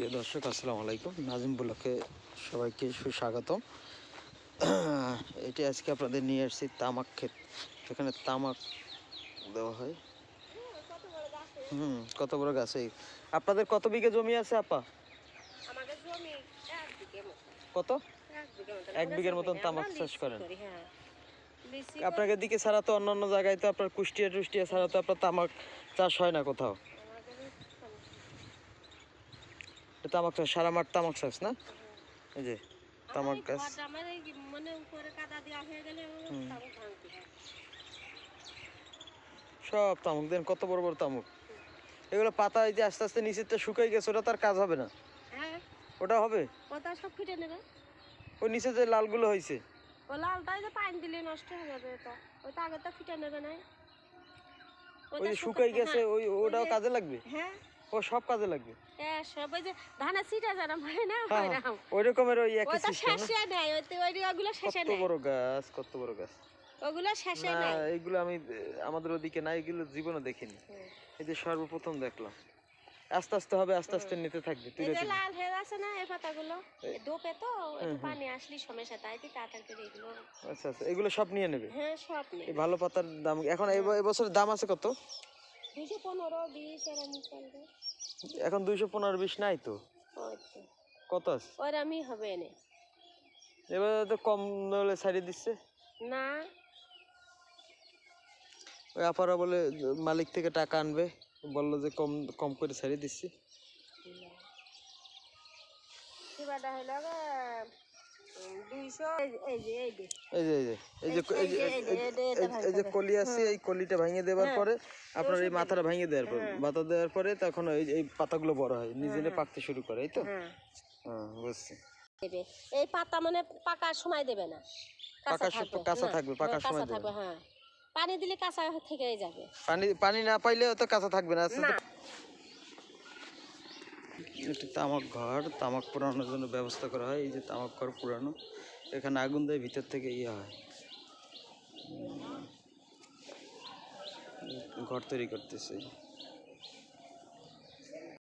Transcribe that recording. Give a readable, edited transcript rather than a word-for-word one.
প্রিয় দর্শক, আসসালামু আলাইকুম। নাজিম ব্লকে সবাইকে সুস্বাগতম। এটি আজকে আপনাদের নিয়ে আসছি তামাক ক্ষেত, এখানে তামাক দেওয়া হয়। কত বড় গাছ! এই আপনাদের কত বিঘা জমি আছে আপা? আমাদের জমি কত? 1 বিঘার মতন তামাক চাষ করেন? আপনাদের দিকে ছাড়া তো অন্যান্য জায়গায় তো আপনার কুষ্টিয়া টুষ্টিয়া ছাড়া তো আপনার তামাক চাষ হয় না কোথাও। তামাক চাষ সারা মাঠ তামাক চাষ না? এই যে তামাক গাছ, সব তামুক দেন। কত বড় বড় তামুক! এগুলো পাতা এই যে আস্তে আস্তে নিচেরটা শুকাই গেছে, ওটা তার কাজ হবে না। হ্যাঁ, ওটা হবে, ওটা সব কেটে নেবে। ওই নিচে যে লালগুলো হয়েছে, ও লালটাই যে পানি দিলে নষ্ট হয়ে যাবে। ওটা আগে তো কেটে নেবে নাই, ওই যে শুকাই গেছে, ওই ওটাও কাজে লাগবে। হ্যাঁ, ও সব কাজে লাগবে। হ্যাঁ, সব ওই যে ধানে ছিটা যারা হয় না, ওই রকমের ওই একই ওটা সিস্টেম। শেষে নেয়, ওইগুলো শেষে কত নেয়। বড় গাছ, কত বড় গাছ! ওগুলো শেষে না, নেয়। এইগুলো আমি আমাদের ওদিকে না, এগুলো জীবনে দেখিনি। এই যে সর্বপ্রথম দেখলাম। আস্তে আস্তে হবে, আস্তে আস্তে নিতে থাকবে। এই যে লাল হয়ে আছে না এই পাতাগুলো, ডোপে তো একটু পানি আসলে সমস্যা, তাই তাড়াতাড়ি করে এগুলো। আচ্ছা আচ্ছা, এগুলো সব নিয়ে নেবে? হ্যাঁ, সব নেবে। এই ভালো পাতার দাম এখন এবছর দাম আছে কত? 215, 20 এরকম চলবে। এখন 215, 20 নাই তো। কত আছে? ওরমই হবে এনে। এবার তো কম হলে ছাড়িয়ে দিচ্ছে না, ওই আপারা বলে মালিক থেকে টাকা আনবে, বললো যে কম কম করে ছাড়িয়ে দিচ্ছি। সেবাটা হলো 200। এই যে এই যে এই যে এই যে এই যে এই যে কলি আছে, এই কলিটা ভেঙে দেওয়ার পরে আপনার এই মাথাটা ভেঙে দেওয়ার পর, মাথা দেওয়ার পরে তখন এই পাতাগুলো বড় হয়, নিজে পাকতে শুরু করে, এই তো। হ্যাঁ, বুঝছি। এই পাতা মানে পাকার সময় দেবে না, কাঁচা থাকবে, পাকার সময় দেবে। হ্যাঁ, পানি দিলে কাঁচা থেকেই যাবে। পানি না পাইলে তো কাঁচা থাকবে না। এটি তামাক ঘর, তামাক পোড়ানোর জন্য ব্যবস্থা করা হয়। এই যে তামাক ঘর পুরানো, এখানে আগুন দেয়, ভিতর থেকে হয়, ঘর তৈরি করতেছে।